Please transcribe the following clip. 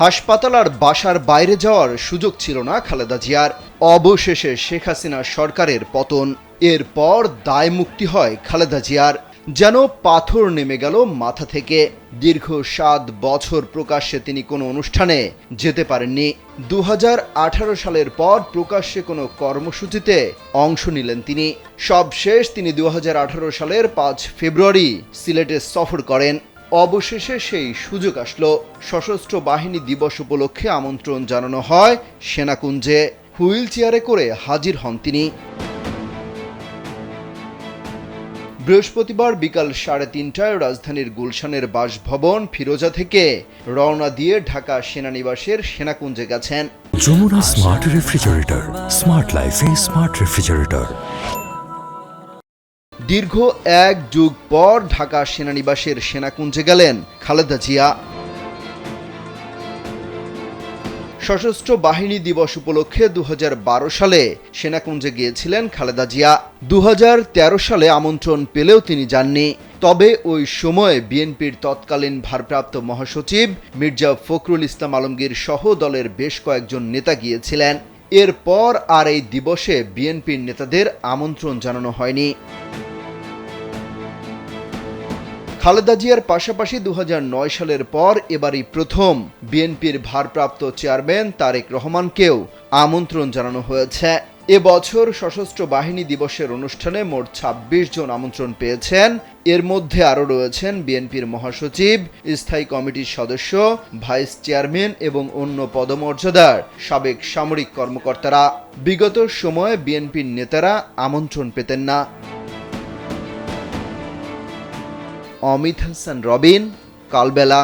হাসপাতাল আর বাসার বাইরে যাওয়ার সুযোগ ছিল না খালেদা জিয়ার। অবশেষে শেখ হাসিনা সরকারের পতন। এরপর দায় মুক্তি হয় খালেদা জিয়ার। যেন পাথর নেমে গেল মাথা থেকে। দীর্ঘ 7 বছর প্রকাশ্যে তিনি কোনো অনুষ্ঠানে যেতে পারেননি। 2018 সালের পর প্রকাশ্যে কোনো কর্মসূচিতে অংশ নিলেন তিনি। সবশেষ তিনি 2018 সালের 5 ফেব্রুয়ারি সিলেটে সফর করেন। অবশেষে সেই সুযোগ আসলো। সশস্ত্র বাহিনী দিবস উপলক্ষে আমন্ত্রণ জানানো হয় সেনাকুঞ্জে। হুইল চেয়ারে করে হাজির হন তিনি। বৃহস্পতিবার বিকাল 3:30টায় রাজধানীর গুলশানের বাসভবন ফিরোজা থেকে রওনা দিয়ে ঢাকা সেনানিবাসের সেনাকুঞ্জে গেছেন। যমুনা স্মার্ট রেফ্রিজারেটর, স্মার্ট লাইফে স্মার্ট রেফ্রিজারেটর। দীর্ঘ 1 যুগ পর ঢাকা সেনানিবাসের সেনাকুঞ্জে গেলেন খালেদা জিয়া। সশস্ত্র বাহিনী দিবস উপলক্ষে 2012 সালে সেনাকুঞ্জে গিয়েছিলেন খালেদা জিয়া। 2013 সালে আমন্ত্রণ পেলেও তিনি যাননি। তবে ওই সময়ে বিএনপির তৎকালীন ভারপ্রাপ্ত মহাসচিব মির্জা ফখরুল ইসলাম আলমগীর সহ দলের বেশ কয়েকজন নেতা গিয়েছিলেন। এরপর আর এই দিবসে বিএনপির নেতাদের আমন্ত্রণ জানানো হয়নি। খালেদা জিয়ার পাশাপাশি 2009 সালের পর এবারই প্রথম বিএনপির ভারপ্রাপ্ত চেয়ারম্যান তারেক রহমানকেও আমন্ত্রণ জানানো হয়েছে। এবছর সশস্ত্র বাহিনী দিবসের অনুষ্ঠানে মোট 26 জন আমন্ত্রণ পেয়েছেন। এর মধ্যে আরও রয়েছেন বিএনপির মহাসচিব, স্থায়ী কমিটির সদস্য, ভাইস চেয়ারম্যান এবং অন্য পদমর্যাদার সাবেক সামরিক কর্মকর্তারা। বিগত সময়ে বিএনপির নেতারা আমন্ত্রণ পেতেন না। অমিত হাসান রবিন, কালবেলা।